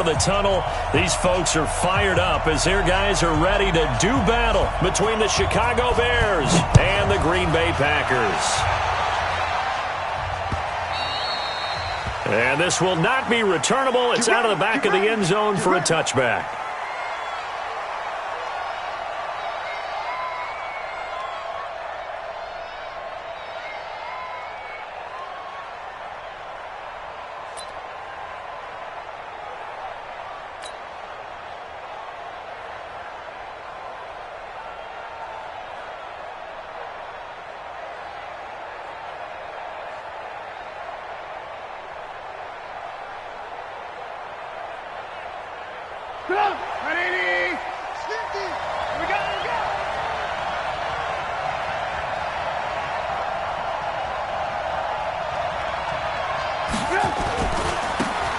the tunnel. These folks are fired up as their guys are ready to do battle between the Chicago Bears and the Green Bay Packers. And this will not be returnable. It's out of the back of the end zone for a touchback.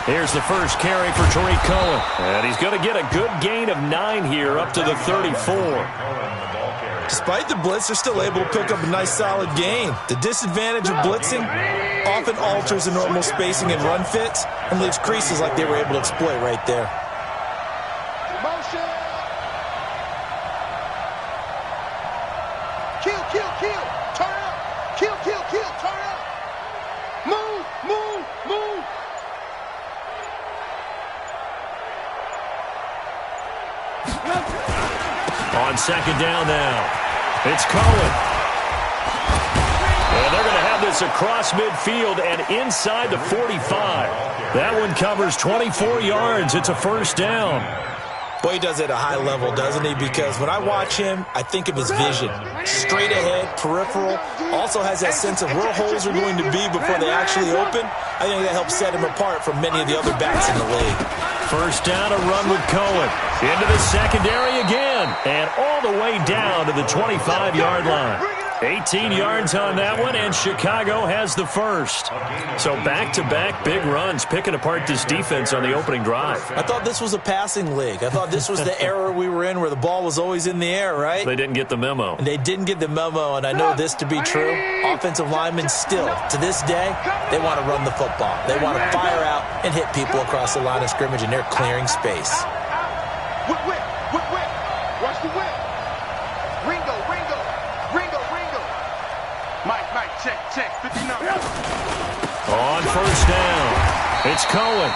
Here's the first carry for Tariq Cohen. And he's going to get a good gain of 9 here up to the 34. Despite the blitz, they're still able to pick up a nice solid gain. The disadvantage of blitzing often alters the normal spacing and run fits and leaves creases like they were able to exploit right there. On second down now, it's Cohen. And they're going to have this across midfield and inside the 45. That one covers 24 yards. It's a first down. Boy, he does it at a high level, doesn't he? Because when I watch him, I think of his vision. Straight ahead, peripheral. Also has that sense of where holes are going to be before they actually open. I think that helps set him apart from many of the other backs in the league. First down, a run with Cohen. Into the secondary again. And all the way down to the 25-yard line. 18 yards on that one, and Chicago has the first. So back-to-back big runs, picking apart this defense on the opening drive. I thought this was a passing league. I thought this was the era we were in where the ball was always in the air, right? They didn't get the memo. And they didn't get the memo, and I know this to be true. Offensive linemen still, to this day, they want to run the football. They want to fire out and hit people across the line of scrimmage, and they're clearing space. Whip. Watch the whip. Ringo. Mike, check. 59. On first down, it's Cohen.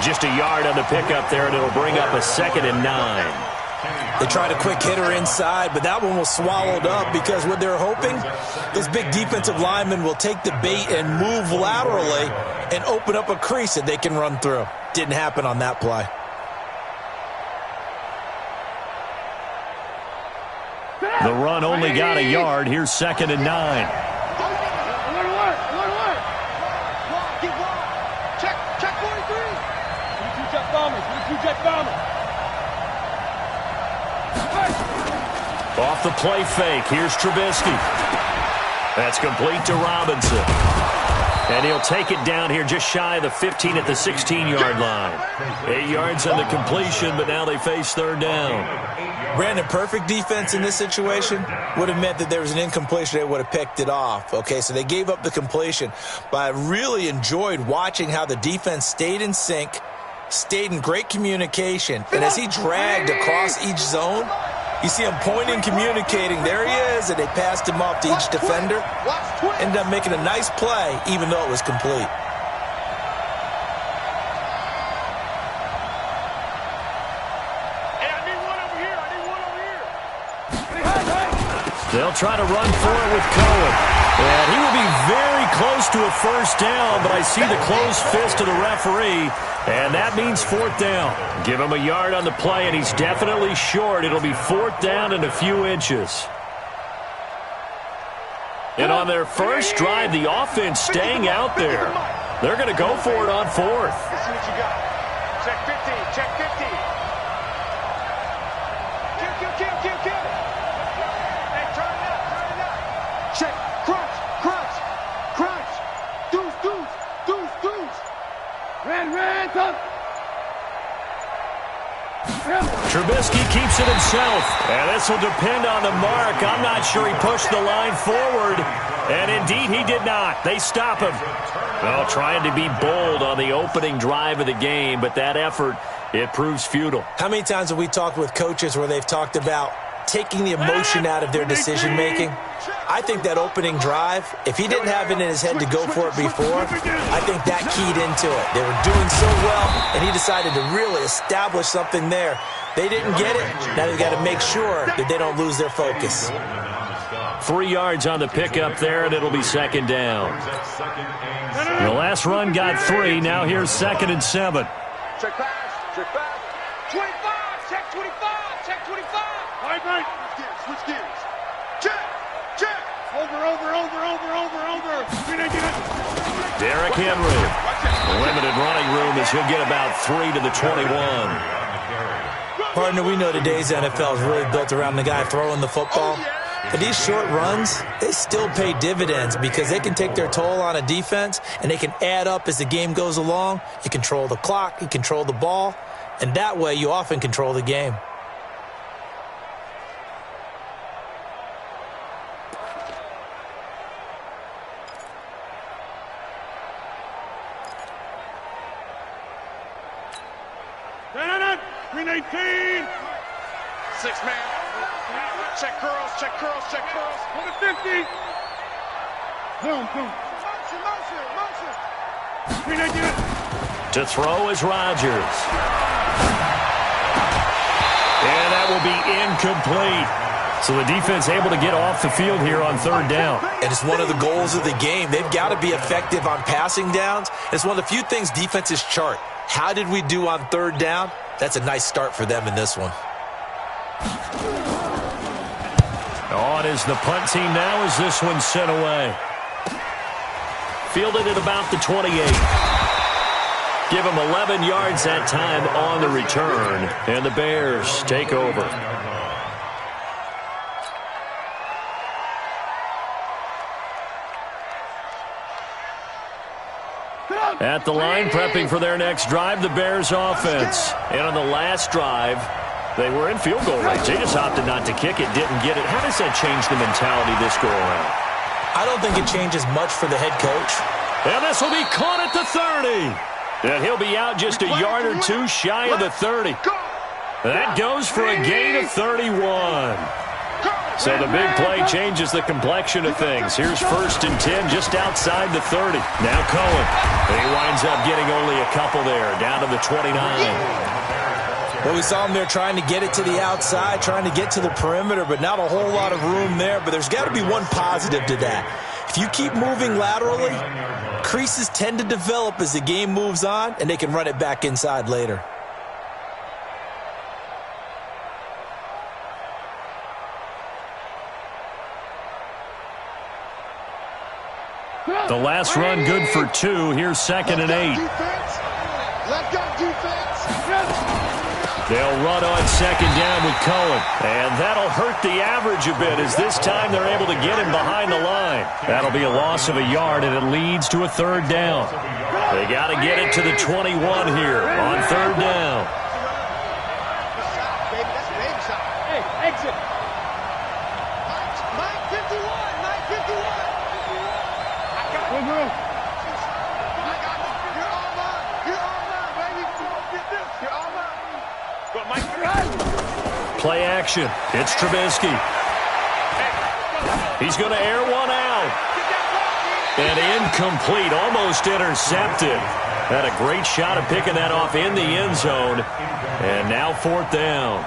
Just a yard on the pickup there, and it'll bring up a 2nd and 9. They tried a quick hitter inside, but that one was swallowed up because what they're hoping, those big defensive linemen will take the bait and move laterally and open up a crease that they can run through. Didn't happen on that play. The run only got a yard. Here's 2nd and 9. Check 43. Off the play fake. Here's Trubisky. That's complete to Robinson. And he'll take it down here just shy of the 15 at the 16-yard line. 8 yards on the completion, but now they face third down. Brandon, perfect defense in this situation would have meant that there was an incompletion. They would have picked it off. Okay, so they gave up the completion. But I really enjoyed watching how the defense stayed in sync, stayed in great communication. And as he dragged across each zone, you see him pointing, communicating. There he is, and they passed him off to each defender. Ended up making a nice play, even though it was complete. They'll try to run for it with Cohen. And he will be very close to a first down, but I see the closed fist of the referee, and that means 4th down. Give him a yard on the play, and he's definitely short. It'll be 4th down and a few inches. And on their first drive, the offense staying out there. They're going to go for it on 4th. This is what you got. Check 15. Check 15. Kill. Hey, turn it up. Check. Crunch. Deuce. Red, up. Trubisky keeps it himself, and this will depend on the mark. I'm not sure he pushed the line forward, and indeed he did not. They stop him. Well, trying to be bold on the opening drive of the game, but that effort, it proves futile. How many times have we talked with coaches where they've talked about taking the emotion out of their decision-making? I think that opening drive, if he didn't have it in his head to go for it before, I think that keyed into it. They were doing so well, and he decided to really establish something there. They didn't get it. Now they've got to make sure that they don't lose their focus. 3 yards on the pickup there, and it'll be second down. The last run got 3. Now here's 2nd and 7. Check pass. Check pass. 25. Check 25. Check 25. Right. Switch gears. Check. Over. Derrick Henry. Limited running room as he'll get about 3 to the 21. Partner, we know today's NFL is really built around the guy throwing the football. But these short runs, they still pay dividends because they can take their toll on a defense, and they can add up as the game goes along. You control the clock, you control the ball, and that way you often control the game. Green 18. 6-man. Check curls. Over 50. Boom. Motion. Green 18. To throw is Rodgers. And that will be incomplete. So the defense able to get off the field here on 3rd down. And it's one of the goals of the game. They've got to be effective on passing downs. It's one of the few things defenses chart. How did we do on 3rd down? That's a nice start for them in this one. On is the punt team now as this one's sent away. Fielded at about the 28. Give them 11 yards that time on the return. And the Bears take over. At the line, prepping for their next drive, the Bears offense. And on the last drive, they were in field goal range. They just opted not to kick it, didn't get it. How does that change the mentality this go around? I don't think it changes much for the head coach. And this will be caught at the 30. And he'll be out just a yard or 2 shy of the 30. That goes for a gain of 31. So the big play changes the complexion of things. Here's 1st and 10 just outside the 30. Now Cohen. He winds up getting only a couple there, down to the 29. Well, we saw him there trying to get it to the outside, trying to get to the perimeter, but not a whole lot of room there. But there's got to be one positive to that. If you keep moving laterally, creases tend to develop as the game moves on, and they can run it back inside later. The last run good for 2. Here's 2nd and 8. Let's go, defense. They'll run on 2nd down with Cohen. And that'll hurt the average a bit as this time they're able to get him behind the line. That'll be a loss of a yard, and it leads to a 3rd down. They got to get it to the 21 here on 3rd down. Hey, exit. Mike 51. Go. I got it. You're all mine, baby. Get this. You're all mine. Go, Mike. Play action. It's Trubisky. He's going to air one out. And incomplete, almost intercepted. Had a great shot of picking that off in the end zone. And now 4th down.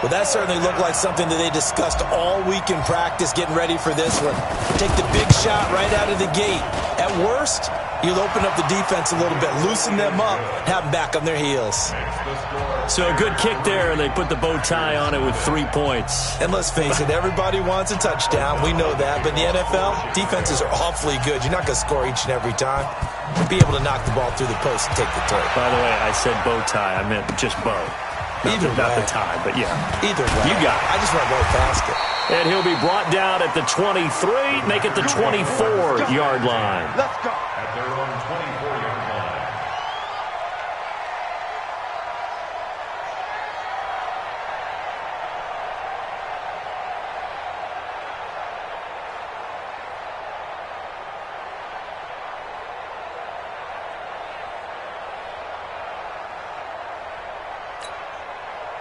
Well, that certainly looked like something that they discussed all week in practice getting ready for this one. Take the big shot right out of the gate. At worst, you'll open up the defense a little bit, loosen them up, have them back on their heels. So a good kick there, and they put the bow tie on it with 3 points. And let's face it, everybody wants a touchdown. We know that. But in the NFL, defenses are awfully good. You're not going to score each and every time. Be able to knock the ball through the post and take the throw. By the way, I said bow tie. I meant just bow. Not the tie, but yeah. Either way. You got it. I just went right past it. And he'll be brought down at the 23, make it the 24-yard line. Let's go. At their own 24-yard line.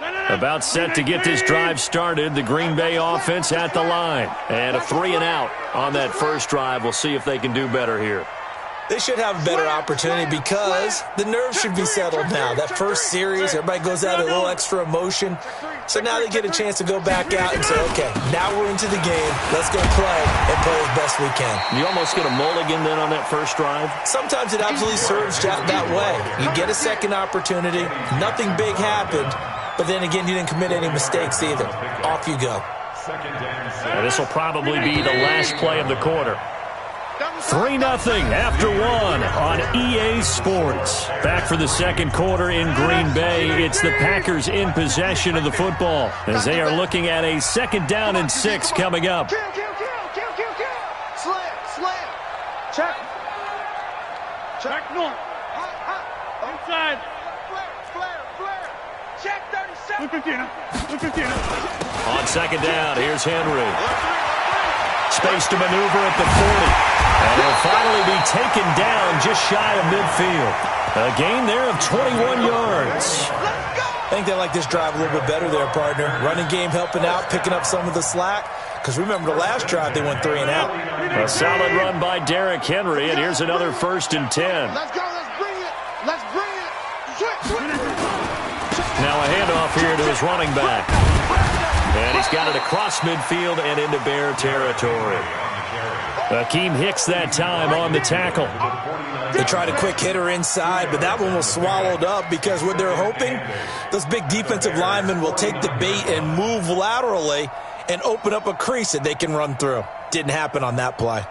About set to get this drive started. The Green Bay offense at the line. And a 3-and-out on that first drive. We'll see if they can do better here. They should have a better opportunity because the nerves should be settled now. That first series, everybody goes out a little extra emotion. So now they get a chance to go back out and say, okay, now we're into the game. Let's go play and play as best we can. You almost get a mulligan then on that first drive? Sometimes it absolutely serves that way. You get a second opportunity. Nothing big happened. But then again, you didn't commit any mistakes either. Off you go. And this will probably be the last play of the quarter. 3-0 after one on EA Sports. Back for the second quarter in Green Bay. It's the Packers in possession of the football as they are looking at a 2nd down and 6 coming up. Slam. Check. North. Inside. Flare. Check 37. On 2nd down, here's Henry. Space to maneuver at the 40. And he'll finally be taken down just shy of midfield. A gain there of 21 yards. I think they like this drive a little bit better there, partner. Running game helping out, picking up some of the slack. Because remember the last drive, they went 3-and-out. A solid run by Derrick Henry, and here's another 1st and 10. Let's go. Let's bring it. Now a handoff here to his running back. And he's got it across midfield and into Bear territory. Akeem Hicks that time on the tackle. They tried a quick hitter inside, but that one was swallowed up because what they're hoping, those big defensive linemen will take the bait and move laterally and open up a crease that they can run through. Didn't happen on that play.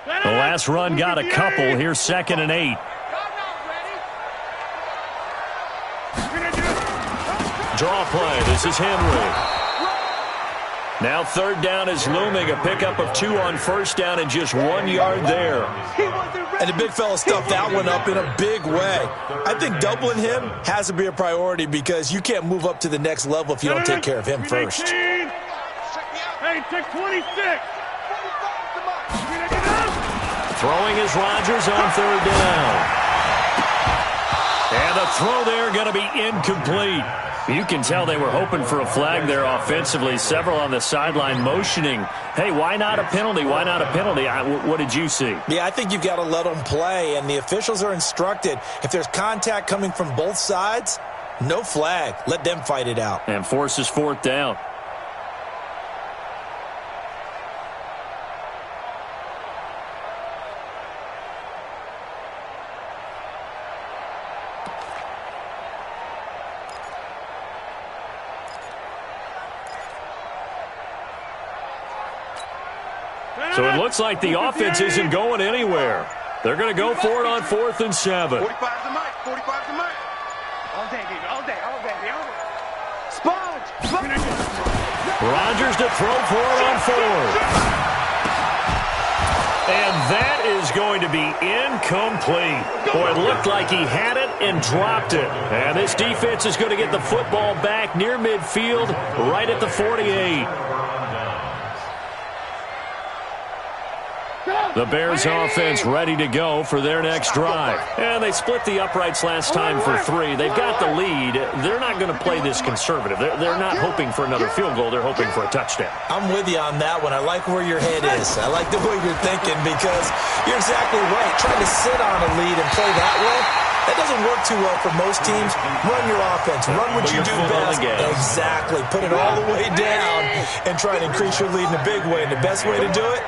The last run got a couple. Here's 2nd and 8. Draw play. This is Henry. Now 3rd down is looming. A pickup of 2 on 1st down and just 1 yard there. And the big fella stuffed that one up in a big way. I think doubling him has to be a priority because you can't move up to the next level if you don't take care of him first. Hey, check 26. Throwing is Rodgers on 3rd down. And the throw there going to be incomplete. You can tell they were hoping for a flag there offensively. Several on the sideline motioning, hey, why not a penalty? Why not a penalty? What did you see? Yeah, I think you've got to let them play, and the officials are instructed. If there's contact coming from both sides, no flag. Let them fight it out. And forces 4th down. So it looks like the offense isn't going anywhere. They're going to go for it on 4th and 7. 45's the mic. 45's the mic. All day, baby. All day. Sponge. Rodgers to throw for it on 4th. And that is going to be incomplete. Boy, it looked like he had it and dropped it. And this defense is going to get the football back near midfield, right at the 48. The Bears offense ready to go for their next drive. And they split the uprights last time for 3. They've got the lead. They're not going to play this conservative. They're not hoping for another field goal. They're hoping for a touchdown. I'm with you on that one. I like where your head is. I like the way you're thinking because you're exactly right. Trying to sit on a lead and play that way, that doesn't work too well for most teams. Run your offense. Run what you do best. Exactly. Put it all the way down and try to increase your lead in a big way. And the best way to do it,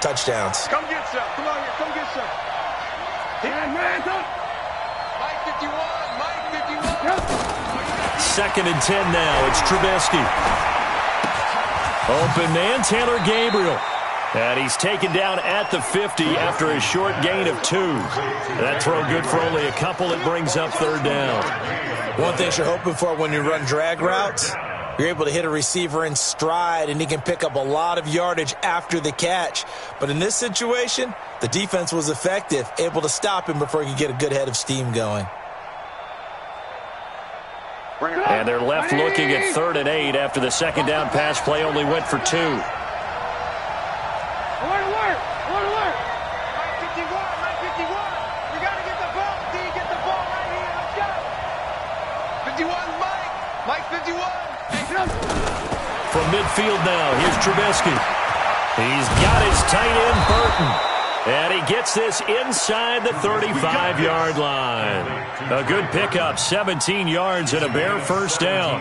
touchdowns. Come get some. Come on here. Come get some. Mike 51. Mike 51. 2nd and 10 now. It's Trubisky. Open man, Taylor Gabriel. And he's taken down at the 50 after a short gain of 2. That throw good for only a couple. It brings up 3rd down. One thing you're hoping for when you run drag routes, you're able to hit a receiver in stride, and he can pick up a lot of yardage after the catch. But in this situation, the defense was effective, able to stop him before he could get a good head of steam going. And they're left looking at 3rd and 8 after the 2nd down pass play only went for 2. Mike 51. You got to get the ball, D. Get the ball right here. Let's go. 51, Mike. Mike 51. From midfield now, here's Trubisky. He's got his tight end, Burton. And he gets this inside the 35-yard line. A good pickup, 17 yards and a bare first down.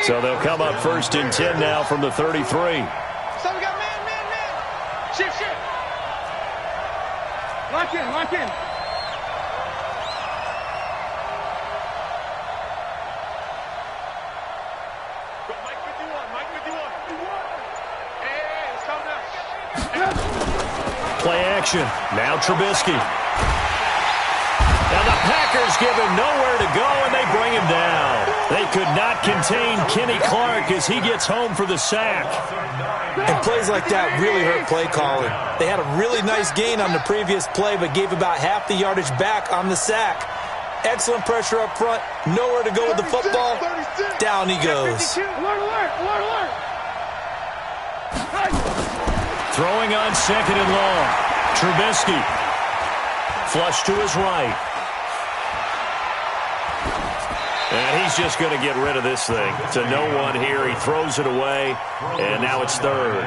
So they'll come up 1st and 10 now from the 33. So we got man. Shift. Lock in. Mike 51. Hey, it's coming up. Play action. Now Trubisky. Now the Packers give him nowhere to go, and they bring him down. They could not contain Kenny Clark as he gets home for the sack. And plays like that really hurt play calling. They had a really nice gain on the previous play, but gave about half the yardage back on the sack. Excellent pressure up front. Nowhere to go with the football. Down he goes. Alert. Throwing on 2nd and long. Trubisky. Flush to his right. And he's just going to get rid of this thing. To no one here. He throws it away. And now it's 3rd.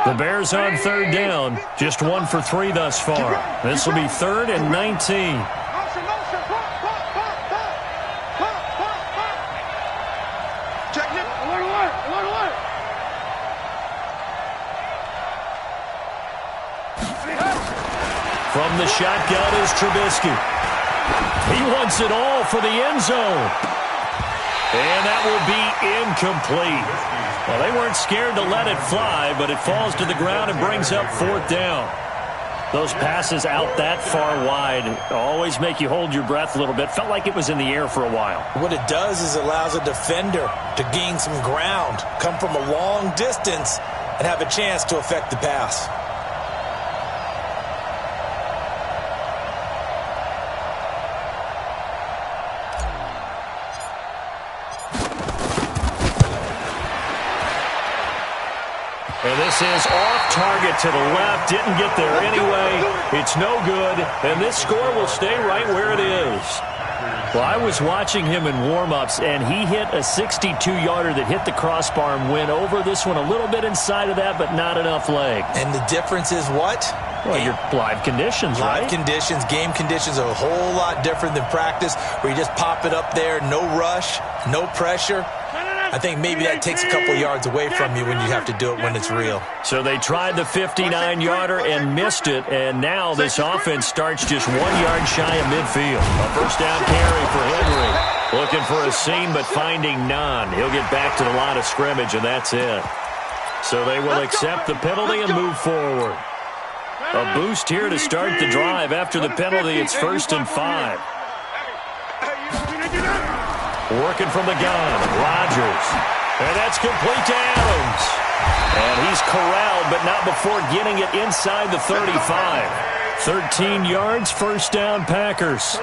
The Bears on 3rd down. Just 1 for 3 thus far. This will be 3rd and 19. Motion. Check it. Alert. From the shotgun is Trubisky. He wants it all for the end zone. And that will be incomplete. Well, they weren't scared to let it fly, but it falls to the ground and brings up 4th down. Those passes out that far wide always make you hold your breath a little bit. Felt like it was in the air for a while. What it does is it allows a defender to gain some ground, come from a long distance, and have a chance to affect the pass. And this is off target to the left. Didn't get there anyway. It's no good. And this score will stay right where it is. Well, I was watching him in warm-ups, and he hit a 62-yarder that hit the crossbar and went over. This one a little bit inside of that, but not enough leg. And the difference is what? Well, your live conditions, right? Live conditions, game conditions are a whole lot different than practice, where you just pop it up there, no rush, no pressure. I think maybe that takes a couple yards away from you when you have to do it when it's real. So they tried the 59-yarder and missed it, and now this offense starts just 1 yard shy of midfield. A first down carry for Henry. Looking for a seam, but finding none. He'll get back to the line of scrimmage, and that's it. So they will accept the penalty and move forward. A boost here to start the drive. After the penalty, it's 1st and 5. Working from the gun, Rodgers. And that's complete to Adams. And he's corralled, but not before getting it inside the 35. 13 yards, first down, Packers.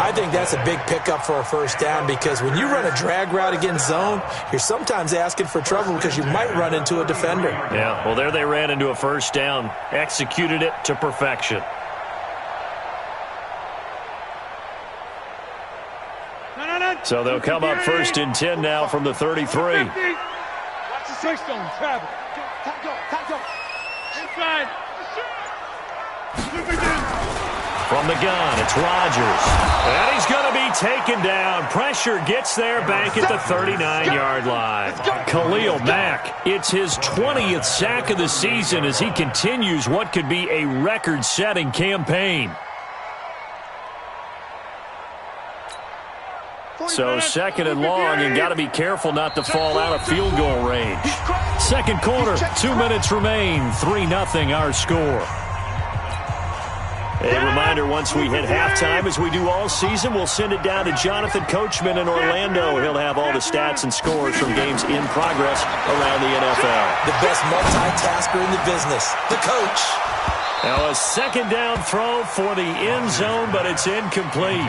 I think that's a big pickup for a first down, because when you run a drag route against zone, you're sometimes asking for trouble because you might run into a defender. Yeah, well, there they ran into a first down. Executed it to perfection. So they'll come up 1st and 10 now from the 33. Watch the system, travel. Top. Inside. From the gun, it's Rodgers. And he's going to be taken down. Pressure gets there back at the 39-yard line. Khalil Mack, it's his 20th sack of the season as he continues what could be a record-setting campaign. So 2nd and long, and got to be careful not to fall out of field goal range. Second quarter, 2 minutes remain, 3-0 our score. A reminder, once we hit halftime, as we do all season, we'll send it down to Jonathan Coachman in Orlando. He'll have all the stats and scores from games in progress around the NFL. The best multitasker in the business, the coach. Now a second down throw for the end zone, but it's incomplete.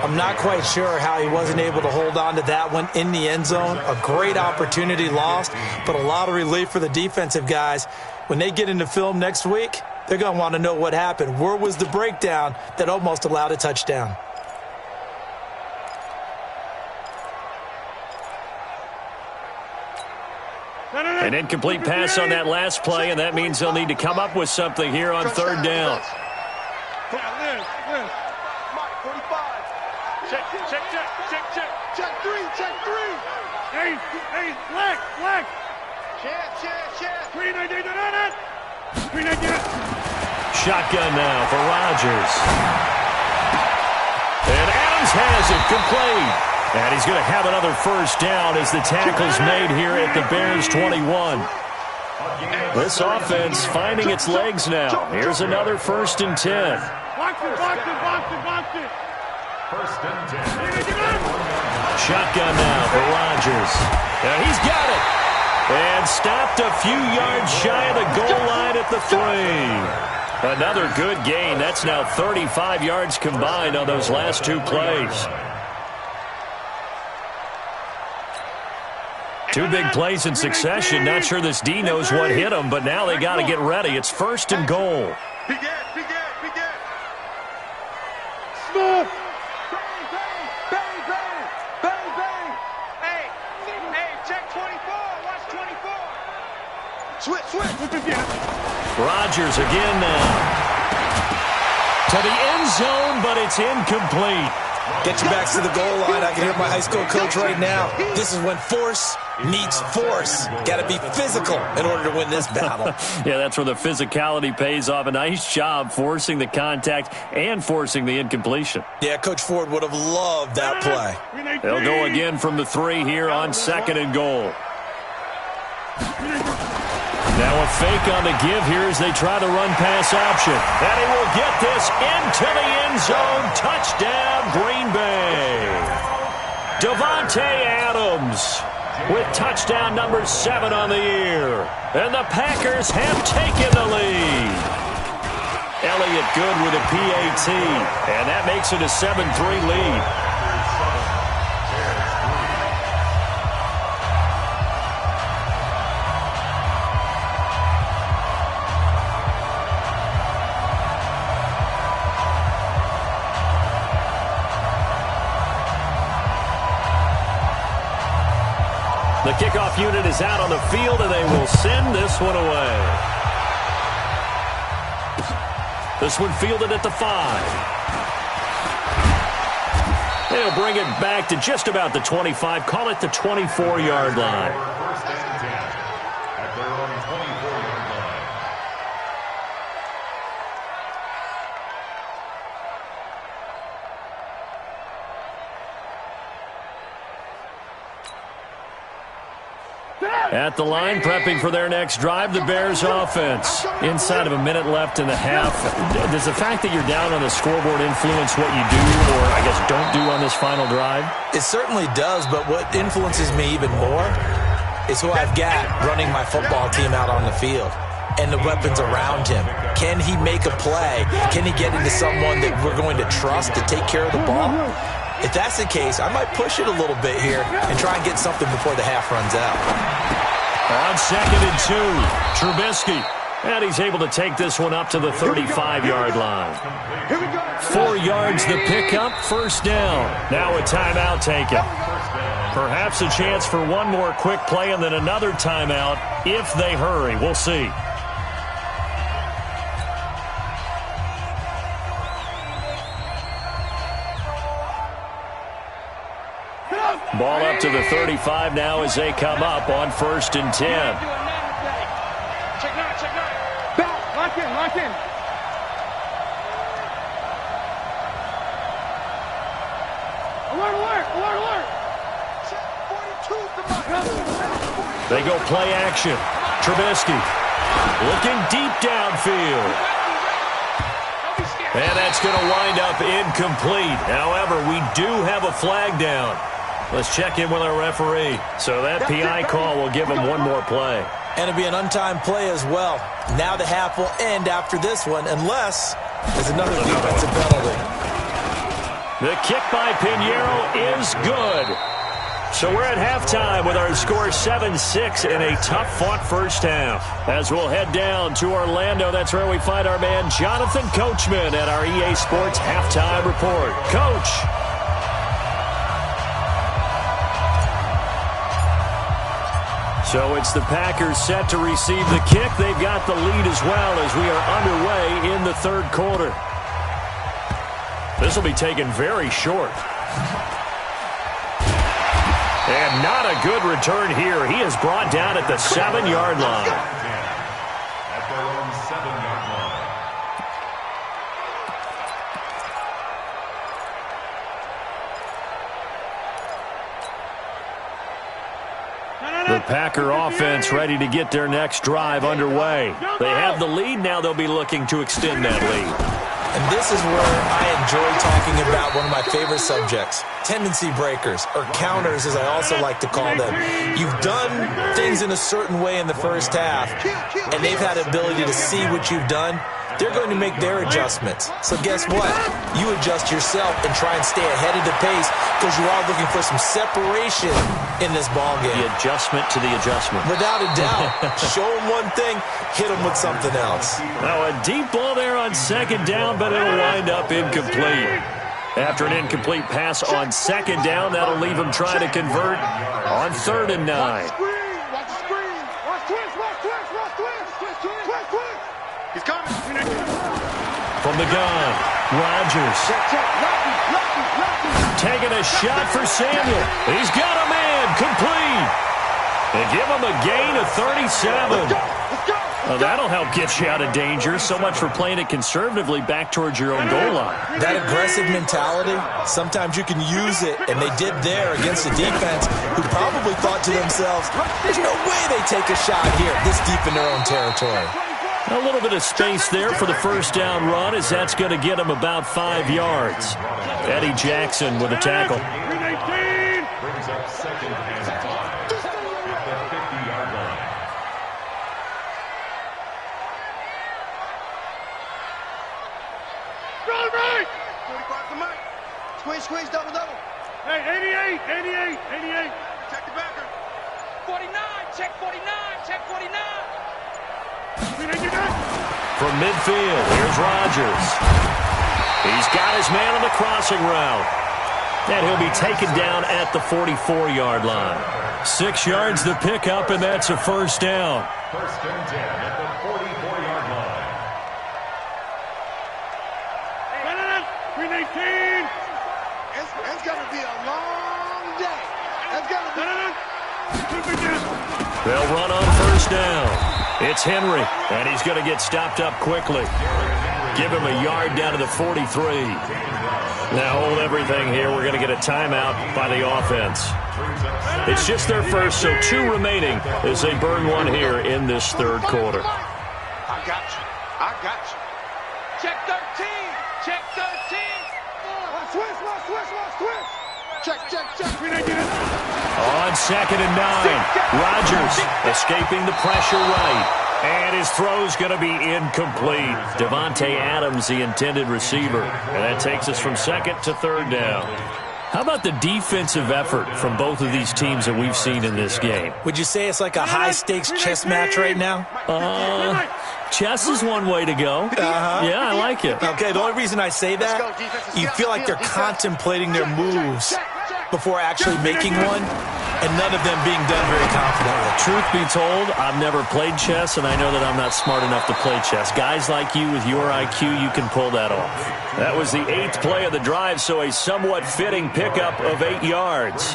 I'm not quite sure how he wasn't able to hold on to that one in the end zone. A great opportunity lost, but a lot of relief for the defensive guys. When they get into film next week, they're going to want to know what happened. Where was the breakdown that almost allowed a touchdown? An incomplete pass on that last play, and that means they'll need to come up with something here on third down. Check three. Hey, flag. Check. Green again. Shotgun now for Rodgers. And Adams has it complete. And he's going to have another first down as the tackle's made here at the Bears 21. This offense finding its legs now. Here's another 1st and 10. Box it. First and 10. Shotgun now for Rodgers. Now he's got it. And stopped a few yards shy of the goal line at the 3. Another good gain. That's now 35 yards combined on those last 2 plays. 2 big plays in succession. Not sure this D knows what hit him, but now they got to get ready. It's 1st and goal. Begin. Smooth. Bang. Hey, check 24. Watch 24. Switch. Rodgers again now. To the end zone, but it's incomplete. Get your backs to the goal line. I can hear my high school coach right now. This is when force meets force. Got to be physical in order to win this battle. Yeah, that's where the physicality pays off. A nice job forcing the contact and forcing the incompletion. Yeah, Coach Ford would have loved that play. They'll go again from the 3 here on 2nd and goal. Now a fake on the give here as they try the run-pass option. And he will get this into the end zone. Touchdown, Green Bay. Davante Adams with touchdown number 7 on the year. And the Packers have taken the lead. Elliott good with a PAT. And that makes it a 7-3 lead. The kickoff unit is out on the field, and they will send this one away. This one fielded at the 5. They'll bring it back to just about the 25. Call it the 24-yard line. First and 10 at their own 24-yard line. At the line, prepping for their next drive, the Bears offense. Inside of a minute left in the half. Does the fact that you're down on the scoreboard influence what you do, or I guess don't do on this final drive? It certainly does, but what influences me even more is who I've got running my football team out on the field and the weapons around him. Can he make a play? Can he get into someone that we're going to trust to take care of the ball? If that's the case, I might push it a little bit here and try and get something before the half runs out. On 2nd and 2, Trubisky. And he's able to take this one up to the 35-yard line. 4 yards the pickup, first down. Now a timeout taken. Perhaps a chance for one more quick play and then another timeout if they hurry. We'll see. Ball up to the 35 now as they come up on 1st and 10. Check nine. Back, lock in. Alert. They go play action. Trubisky looking deep downfield. And that's going to wind up incomplete. However, we do have a flag down. Let's check in with our referee. So that PI call will give him one more play. And it'll be an untimed play as well. Now the half will end after this one, unless there's another defensive penalty. The kick by Pinheiro is good. So we're at halftime with our score 7-6 in a tough-fought first half. As we'll head down to Orlando, that's where we find our man Jonathan Coachman at our EA Sports Halftime Report. Coach. So it's the Packers set to receive the kick. They've got the lead as well as we are underway in the third quarter. This will be taken very short. And not a good return here. He is brought down at the 7-yard line. At their own 7-yard line. The Packer offense ready to get their next drive underway. They have the lead. Now they'll be looking to extend that lead. And this is where I enjoy talking about one of my favorite subjects, tendency breakers, or counters as I also like to call them. You've done things in a certain way in the first half, and they've had the ability to see what you've done. They're going to make their adjustments. So guess what? You adjust yourself and try and stay ahead of the pace because you are looking for some separation in this ballgame. The adjustment to the adjustment. Without a doubt. Show them one thing, hit them with something else. Now a deep ball there on second down, but it'll wind up incomplete. After an incomplete pass on second down, that'll leave him trying to convert on 3rd and 9. Watch the screen. Watch twist. He's coming. From the gun, Rodgers. Taking a shot for Samuel. He's got a man, complete. They give him a gain of 37. Well, that'll help get you out of danger. So much for playing it conservatively back towards your own goal line. That aggressive mentality, sometimes you can use it, and they did there against a defense who probably thought to themselves, there's no way they take a shot here this deep in their own territory. A little bit of space there for the first down run, as that's going to get him about 5 yards. Eddie Jackson with a tackle. Brings up 2nd and 5 at the 50-yard line. Run right. 45 to Mike. Squeeze, double. Hey, 88. Check the backer. 49, check 49. From midfield, here's Rodgers. He's got his man on the crossing route. And he'll be taken down at the 44-yard line. 6 yards the pickup, and that's a first down. 1st and 10 at the 44-yard line. 319. It's going to be a long day. They'll run on first down. It's Henry, and he's going to get stopped up quickly. Give him a yard down to the 43. Now hold everything here. We're going to get a timeout by the offense. It's just their first, so 2 remaining as they burn one here in this third quarter. I got you. Check 13, check 13. Switch. Check. On 2nd and 9, Rodgers escaping the pressure right. And his throw's going to be incomplete. Davante Adams, the intended receiver. And that takes us from 2nd to 3rd down. How about the defensive effort from both of these teams that we've seen in this game? Would you say it's like a high-stakes chess match right now? Chess is one way to go. Yeah, I like it. Okay, the only reason I say that, you feel like they're contemplating their moves before actually making one, and none of them being done very confidently. Truth be told, I've never played chess, and I know that I'm not smart enough to play chess. Guys like you with your IQ, you can pull that off. That was the 8th play of the drive, so a somewhat fitting pickup of 8 yards.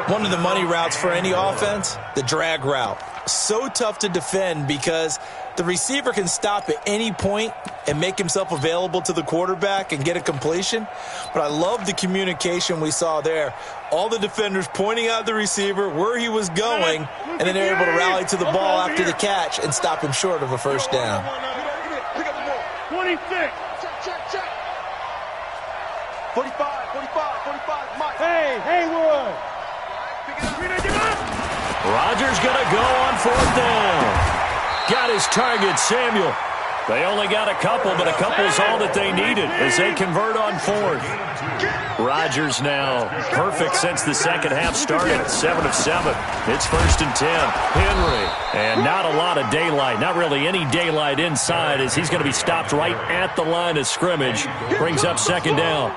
One of the money routes for any offense, the drag route. So tough to defend because the receiver can stop at any point and make himself available to the quarterback and get a completion. But I love the communication we saw there. All the defenders pointing out the receiver, where he was going, and then they're able to rally to the ball after the catch and stop him short of a first down. 26. check. 45, 45, Mike. Hey, Haywood. Rodgers going to go on 4th down. Got his target, Samuel. They only got a couple, but a couple's all that they needed as they convert on 4th. Rodgers now perfect since the second half started, 7 of 7. It's 1st and 10. Henry, and not a lot of daylight, not really any daylight inside as he's going to be stopped right at the line of scrimmage. Brings up 2nd down.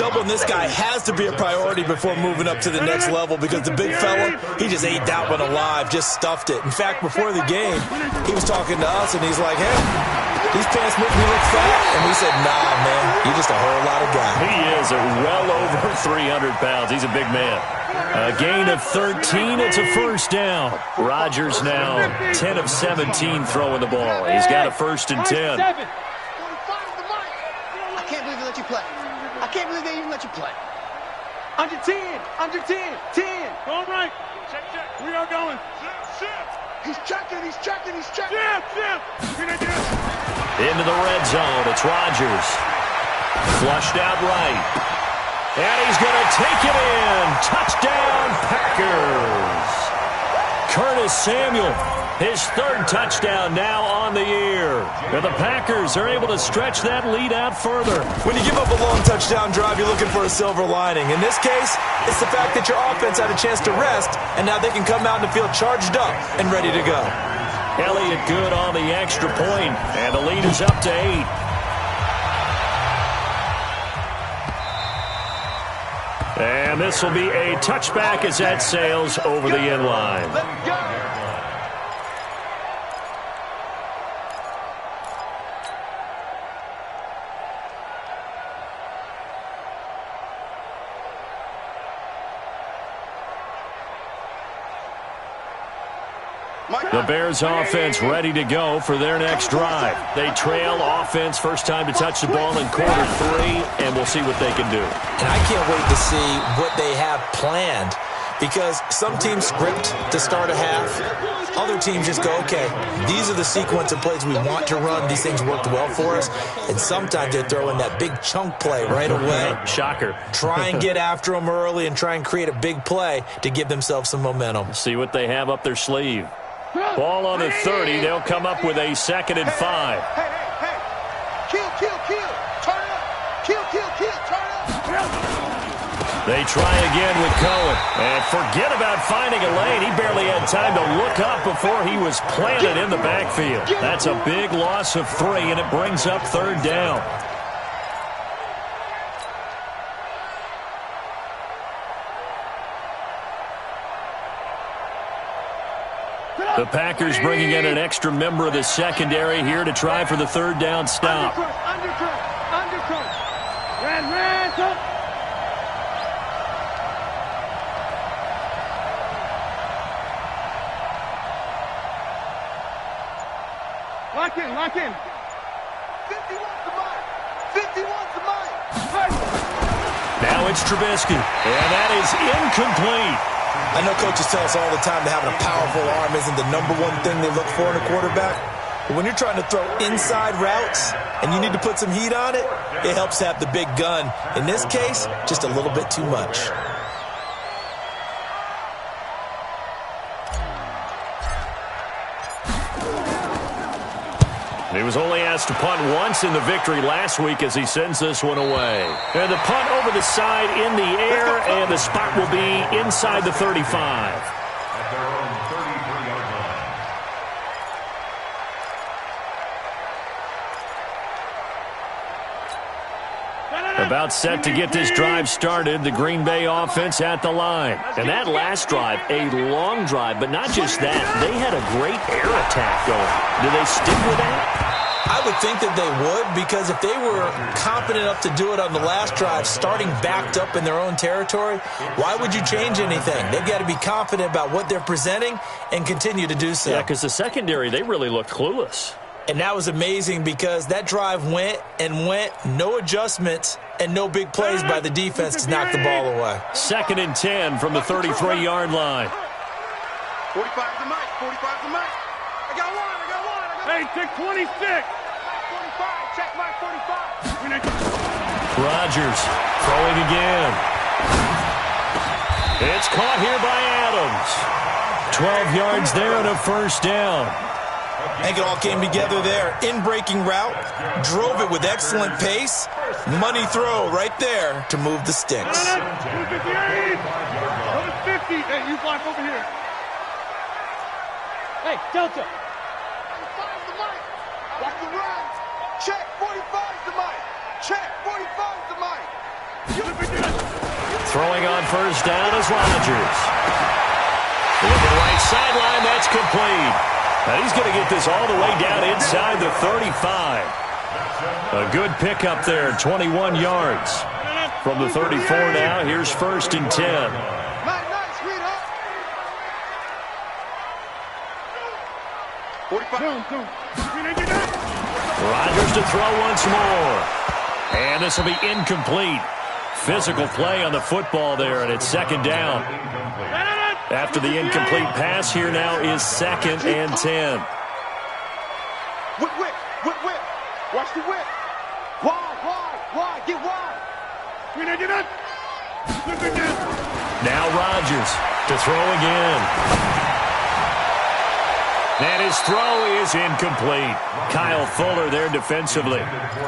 Doubling this guy has to be a priority before moving up to the next level because the big fella, he just ate that one alive, just stuffed it. In fact, before the game, he was talking to us, and he's like, hey, these pants make me look fat. And we said, nah, man, you're just a whole lot of guy. He is well over 300 pounds. He's a big man. A gain of 13. It's a 1st down. Rodgers now 10 of 17 throwing the ball. He's got a 1st and 10. I can't believe they let you play. I can't believe they even let you play. Under 10. 10. All right. Check. We are going. He's checking. Shift. Into the red zone. It's Rodgers. Flushed out right. And he's going to take it in. Touchdown, Packers. Curtis Samuel. His 3rd touchdown now on the year. And the Packers are able to stretch that lead out further. When you give up a long touchdown drive, you're looking for a silver lining. In this case, it's the fact that your offense had a chance to rest, and now they can come out and feel charged up and ready to go. Elliott good on the extra point, and the lead is up to 8. And this will be a touchback as that sails over the end line. Let's go. The Bears offense ready to go for their next drive. They trail offense, first time to touch the ball in quarter 3, and we'll see what they can do. And I can't wait to see what they have planned because some teams script to start a half. Other teams just go, okay, these are the sequence of plays we want to run. These things worked well for us. And sometimes they throw in that big chunk play right away. Shocker. Try and get after them early and try and create a big play to give themselves some momentum. See what they have up their sleeve. Ball on the 30. They'll come up with a 2nd and 5. Hey. Kill. Turn it up. Kill. Turn it up. They try again with Cohen. And forget about finding a lane. He barely had time to look up before he was planted in the backfield. That's a big loss of 3, and it brings up 3rd down. The Packers bringing in an extra member of the secondary here to try for the 3rd down stop. Undercut. Red, up. Lock in. 51's the mic. Now it's Trubisky, and that is incomplete. I know coaches tell us all the time that having a powerful arm isn't the number one thing they look for in a quarterback. But when you're trying to throw inside routes and you need to put some heat on it, it helps to have the big gun. In this case, just a little bit too much. He was only asked to punt once in the victory last week as he sends this one away. And the punt over the side in the air, and the spot will be inside the 35. At their own 33-yard line. About set to get this drive started, the Green Bay offense at the line. And that last drive, a long drive, but not just that. They had a great air attack going. Do they stick with that? I would think that they would, because if they were confident enough to do it on the last drive, starting backed up in their own territory, why would you change anything? They've got to be confident about what they're presenting and continue to do so. Yeah, because the secondary, they really looked clueless. And that was amazing because that drive went, no adjustments, and no big plays by the defense to knock the ball away. 2nd and 10 from the 33-yard line. 45's the mic. I got one. Hey, take 26. 45. Check mark 45. Rodgers throwing again. It's caught here by Adams. 12 yards there and a first down. I think it all came together there. In-breaking route, drove it with excellent pace. Money throw right there to move the sticks. 58. Number 50. Hey, you block over here. Hey, Delta. 45's the mic. Watch the run. Check 45's the mic. Check 45's the mic. Throwing on first down is Rodgers. Looking right sideline, that's complete. And he's going to get this all the way down inside the 35. A good pickup there, 21 yards. From the 34 now, here's first and 10. Nice, sweetheart. 45. Rodgers to throw once more. And this will be incomplete. Physical play on the football there, and it's second down. After the incomplete pass, here now is second and 10. Whip. Watch the whip. Wide. Get wide. Now Rodgers to throw again. And his throw is incomplete. Kyle Fuller there defensively.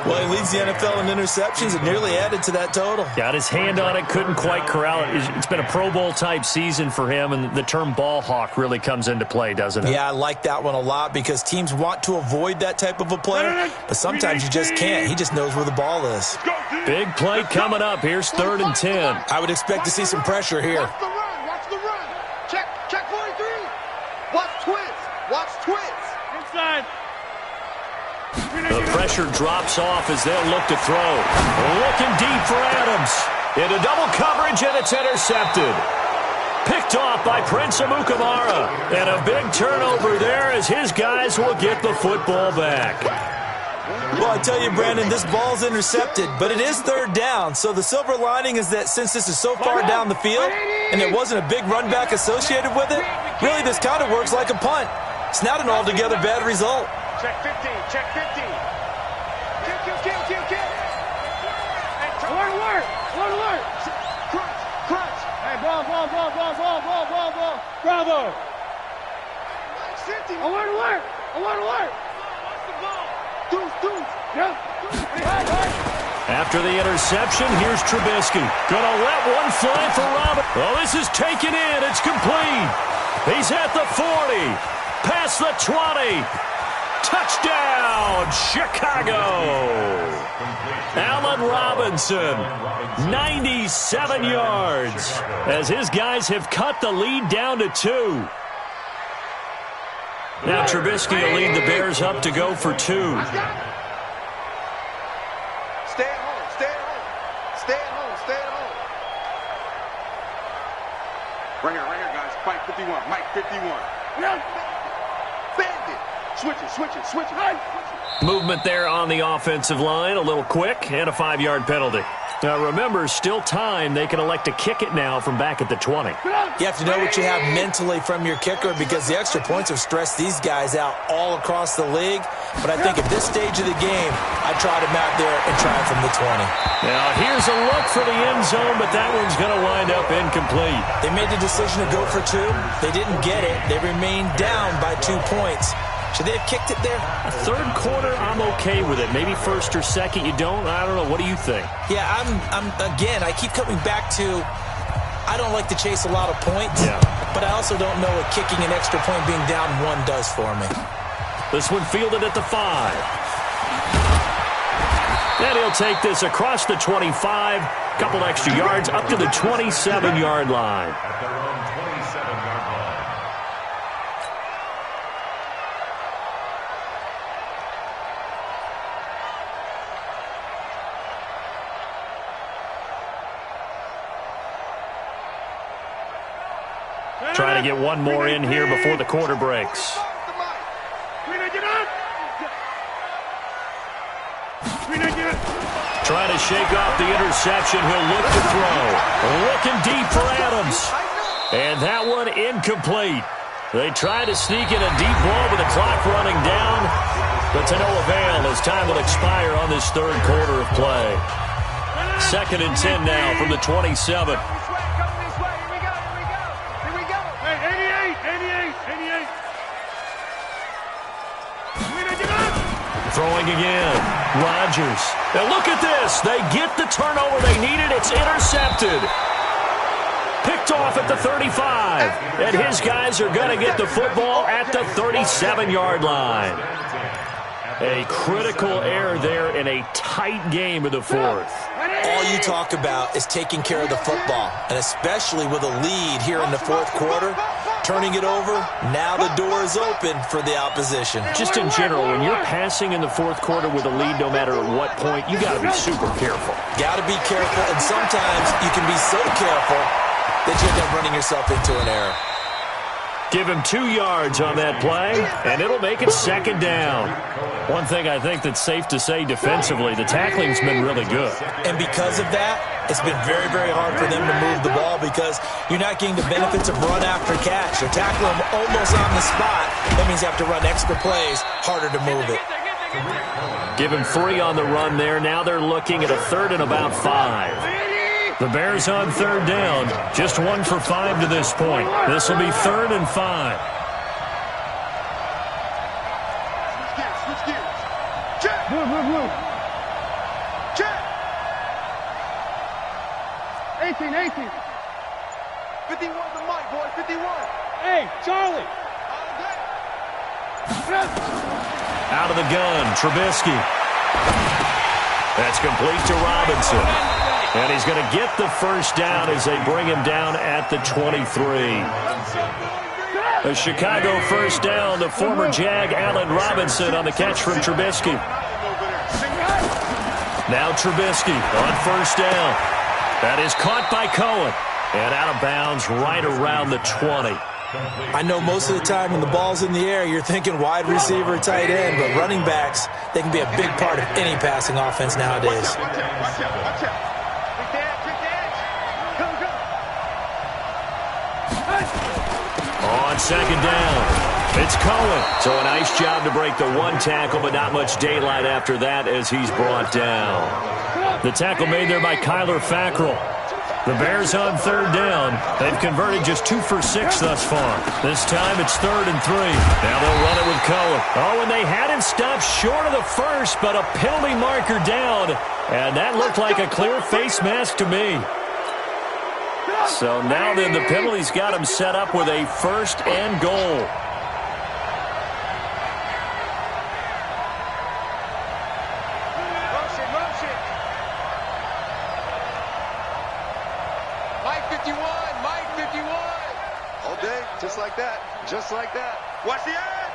Well, he leads the NFL in interceptions and nearly added to that total. Got his hand on it, couldn't quite corral it. It's been a Pro Bowl-type season for him, and the term ball hawk really comes into play, doesn't it? Yeah, I like that one a lot because teams want to avoid that type of a player, but sometimes you just can't. He just knows where the ball is. Big play coming up. Here's third and 10. I would expect to see some pressure here. Watch the run. Check 43. Watch twist. Inside. The pressure drops off as they'll look to throw. Looking deep for Adams. Into double coverage, and it's intercepted. Picked off by Prince Amukamara. And a big turnover there as his guys will get the football back. Well, I tell you, Brandon, this ball's intercepted, but it is third down. So the silver lining is that since this is so far down the field and there wasn't a big run back associated with it, really this kind of works like a punt. It's not an altogether bad result. Check 15. Kill. Alert. Crunch. Hey, ball. Bravo. 50. Alert. Deuce. Yep. After the interception, here's Trubisky. Gonna let one fly for Robert. Oh, this is taken in. It's complete. He's at the 40. Past the 20. Touchdown, Chicago. Allen Robinson, 97 yards, as his guys have cut the lead down to 2. Now Trubisky will lead the Bears up to go for 2. Stay at home. Right here, guys. Mike 51. Bandit. Switch it. Movement there on the offensive line, a little quick, and a 5-yard penalty. Now remember, still time. They can elect to kick it now from back at the 20. You have to know what you have mentally from your kicker because the extra points have stressed these guys out all across the league. But I think at this stage of the game, I'd try him out there and try it from the 20. Now here's a look for the end zone, but that one's going to wind up incomplete. They made the decision to go for 2. They didn't get it. They remained down by 2 points. Should they have kicked it there? Third quarter, I'm okay with it. Maybe first or second, you don't. I don't know. What do you think? Yeah, again, I keep coming back to I don't like to chase a lot of points, but I also don't know what kicking an extra point being down 1 does for me. This one fielded at the 5. And he'll take this across the 25. Couple extra yards up to the 27-yard line. At their own 27-yard line. Trying to get one more in here before the quarter breaks. Trying to shake off the interception. He'll look to throw. Looking deep for Adams. And that one incomplete. They try to sneak in a deep ball with the clock running down. but to no avail as time will expire on this third quarter of play. 2nd and 10 now from the 27. Throwing again. Rodgers. And look at this. They get the turnover they needed. It's intercepted. Picked off at the 35. And his guys are going to get the football at the 37-yard line. A critical error there in a tight game of the fourth. All you talk about is taking care of the football, and especially with a lead here in the fourth quarter, turning it over, now the door is open for the opposition. Just in general, when you're passing in the fourth quarter with a lead, no matter at what point, you got to be super careful. Got to be careful, and sometimes you can be so careful that you end up running yourself into an error. Give him 2 yards on that play, and it'll make it 2nd down. One thing I think that's safe to say defensively, the tackling's been really good. And because of that, it's been very, very hard for them to move the ball because you're not getting the benefits of run after catch. You're tackling them almost on the spot. That means you have to run extra plays, harder to move it. Give him 3 on the run there. Now they're looking at a 3rd and about 5. The Bears on 3rd down. Just 1 for 5 to this point. This will be 3rd and 5. Switch gears. Check. Move. Check. 18. 51 the mic, boy. 51. Hey, Charlie. Out of the gun, Trubisky. That's complete to Robinson. And he's going to get the first down as they bring him down at the 23. A Chicago first down to former Jag Allen Robinson on the catch from Trubisky. Now Trubisky on first down. That is caught by Cohen. And out of bounds right around the 20. I know most of the time when the ball's in the air, you're thinking wide receiver, tight end, but running backs, they can be a big part of any passing offense nowadays. Watch out. On 2nd down, it's Cohen. So a nice job to break the 1 tackle, but not much daylight after that as he's brought down. The tackle made there by Kyler Fackrell. The Bears on 3rd down. They've converted just 2 for 6 thus far. This time it's 3rd and 3. Now they'll run it with Cohen. Oh, and they had him stopped short of the first, but a penalty marker down. And that looked like a clear face mask to me. So now then the penalty's got him set up with a 1st and goal. Motion. Mike 51. All day, just like that. Watch the end.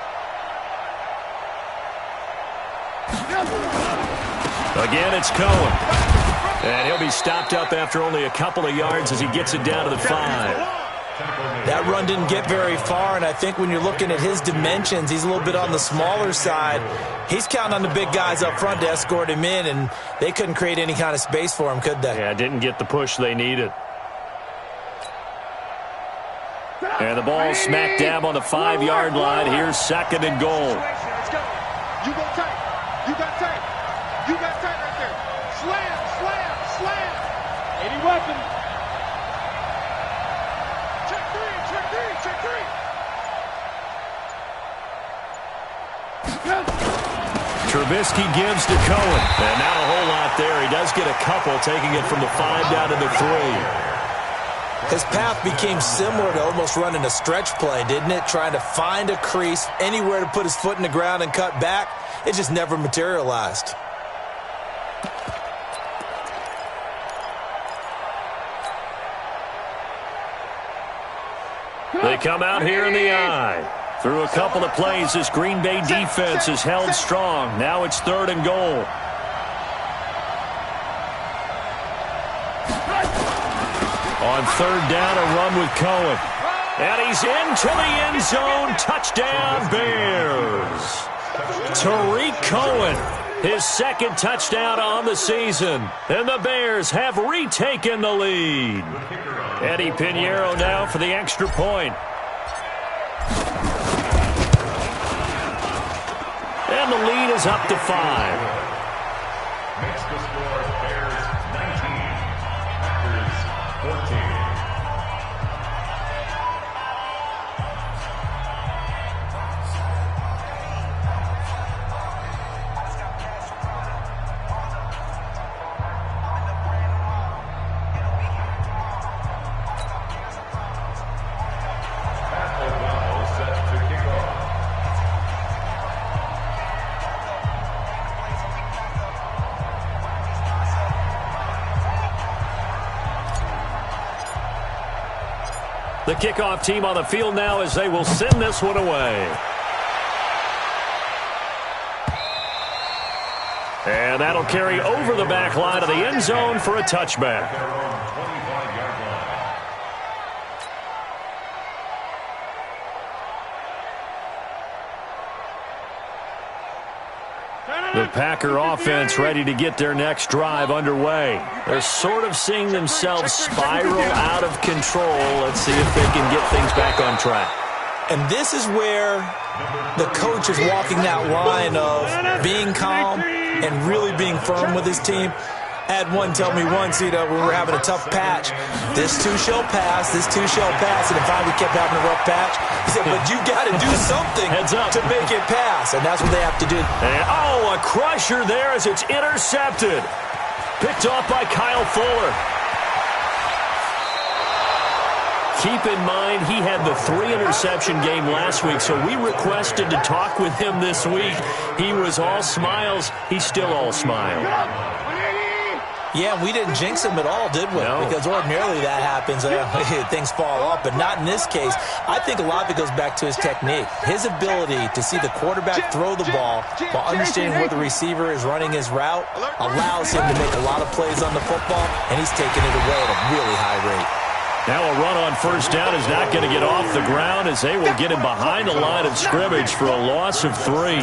Again, it's Cohen. And he'll be stopped up after only a couple of yards as he gets it down to the 5. That run didn't get very far, and I think when you're looking at his dimensions, he's a little bit on the smaller side. He's counting on the big guys up front to escort him in, and they couldn't create any kind of space for him, could they? Yeah, didn't get the push they needed. And the ball smack dab on the 5-yard line. Here's 2nd and goal. Let's go. You go tight. You got tight right there. Slam. 80 weapon. Check three. Trubisky gives to Cohen. And not a whole lot there. He does get a couple, taking it from the 5 down to the 3. His path became similar to almost running a stretch play, didn't it? Trying to find a crease, anywhere to put his foot in the ground and cut back. It just never materialized. They come out here in the eye. Through a couple of plays, this Green Bay defense is held strong. Now it's 3rd and goal. On 3rd down, a run with Cohen. And he's into the end zone. Touchdown, Bears. Tariq Cohen, his 2nd touchdown on the season. And the Bears have retaken the lead. Eddie Pinheiro now for the extra point. And the lead is is up to 5. Makes the score Bears 19, Packers 14. The kickoff team on the field now as they will send this one away. And that'll carry over the back line of the end zone for a touchback. The Packer offense ready to get their next drive underway. They're sort of seeing themselves spiral out of control. Let's see if they can get things back on track. And this is where the coach is walking that line of being calm and really being firm with his team. I had one tell me once, when we were having a tough patch, this too shall pass, this too shall pass, and if we kept having a rough patch, he said, but you got to do something to make it pass, and that's what they have to do. And, a crusher there as it's intercepted. Picked off by Kyle Fuller. Keep in mind, he had the 3-interception game last week, so we requested to talk with him this week. He was all smiles. He's still all smile. Yeah, we didn't jinx him at all, did we? No. Because ordinarily that happens. Things fall off, but not in this case. I think a lot of it goes back to his technique. His ability to see the quarterback throw the ball while understanding where the receiver is running his route allows him to make a lot of plays on the football, and he's taking it away at a really high rate. Now a run on first down is not going to get off the ground as they will get him behind the line of scrimmage for a loss of 3.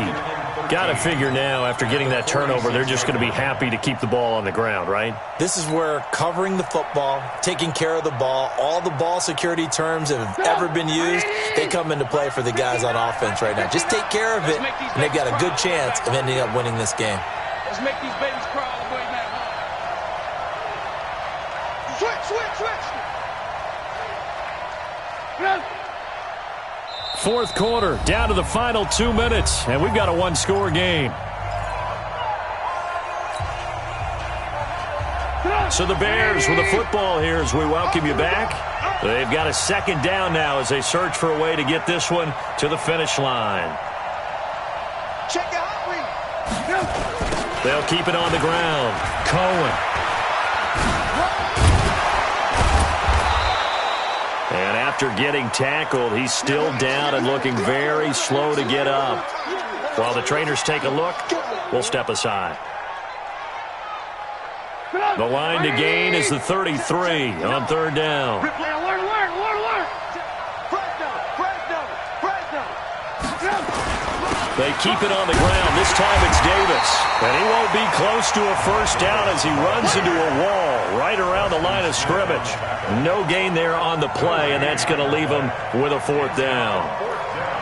Got to figure now, after getting that turnover, they're just going to be happy to keep the ball on the ground, right? This is where covering the football, taking care of the ball, all the ball security terms that have ever been used, they come into play for the guys on offense right now. Just take care of it, and they've got a good chance of ending up winning this game. Let's make these babies cry all the way now. Switch. Fourth quarter, down to the final 2 minutes, and we've got a one-score game. So the Bears with the football here as we welcome you back. They've got a second down now as they search for a way to get this one to the finish line. Check the hot read. They'll keep it on the ground. Cohen. And after getting tackled, he's still down and looking very slow to get up. While the trainers take a look, we'll step aside. The line to gain is the 33 on third down. They keep it on the ground. This time it's Davis. And he won't be close to a first down as he runs into a wall right around the line of scrimmage. No gain there on the play, and that's going to leave him with a fourth down.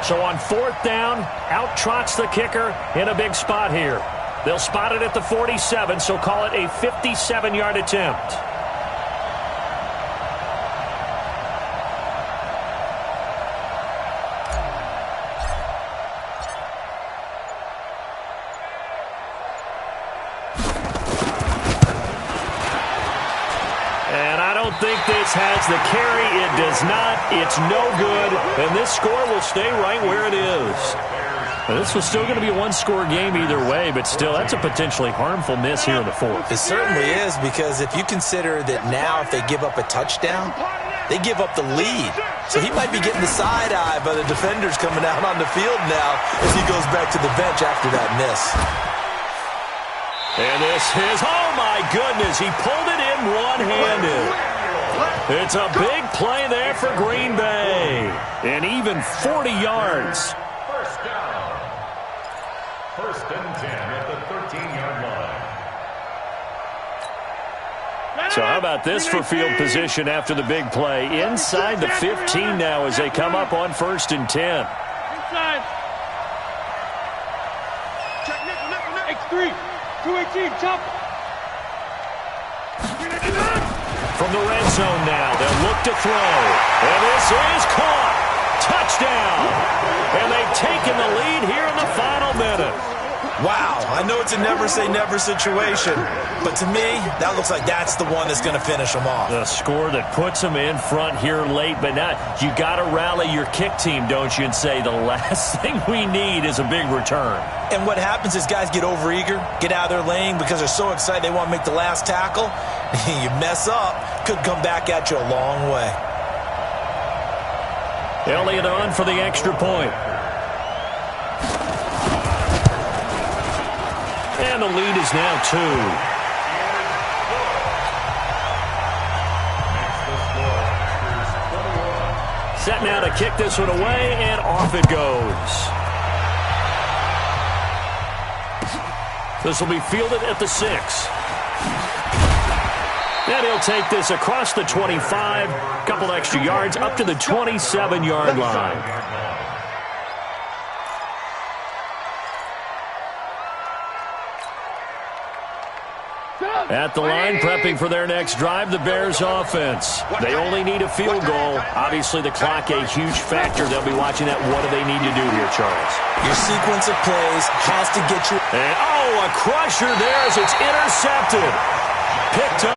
So on fourth down, out trots the kicker in a big spot here. They'll spot it at the 47, so call it a 57-yard attempt. Think this has the carry. It does not. It's no good. And this score will stay right where it is. Now, this was still going to be a one-score game either way, but still, that's a potentially harmful miss here in the fourth. It certainly is, because if you consider that now if they give up a touchdown, they give up the lead. So he might be getting the side-eye by the defenders coming out on the field now as he goes back to the bench after that miss. And this is, oh my goodness, he pulled it in one-handed. It's a big play there for Green Bay. And even 40 yards. First down. First and 10 at the 13-yard line. So how about this for field position after the big play? Inside the 15 now as they come up on first and 10. Inside. Check nickel. 3, 218, chop. From the red zone now, they'll look to throw. And this is caught. Touchdown. And they've taken the lead here in the final minute. Wow, I know it's a never-say-never situation, but to me, that looks like that's the one that's going to finish them off. The score that puts them in front here late, but now you got to rally your kick team, don't you, and say the last thing we need is a big return. And what happens is guys get overeager, get out of their lane because they're so excited they want to make the last tackle. You mess up, could come back at you a long way. Elliott on for the extra point. And the lead is now 2. Set now to kick this one away, and off it goes. This will be fielded at the 6. And he'll take this across the 25, couple extra yards up to the 27-yard line. At the line, prepping for their next drive, the Bears offense. They only need a field goal. Obviously, the clock a huge factor. They'll be watching that. What do they need to do here, Charles? Your sequence of plays has to get you. And, a crusher there as it's intercepted. Picked up.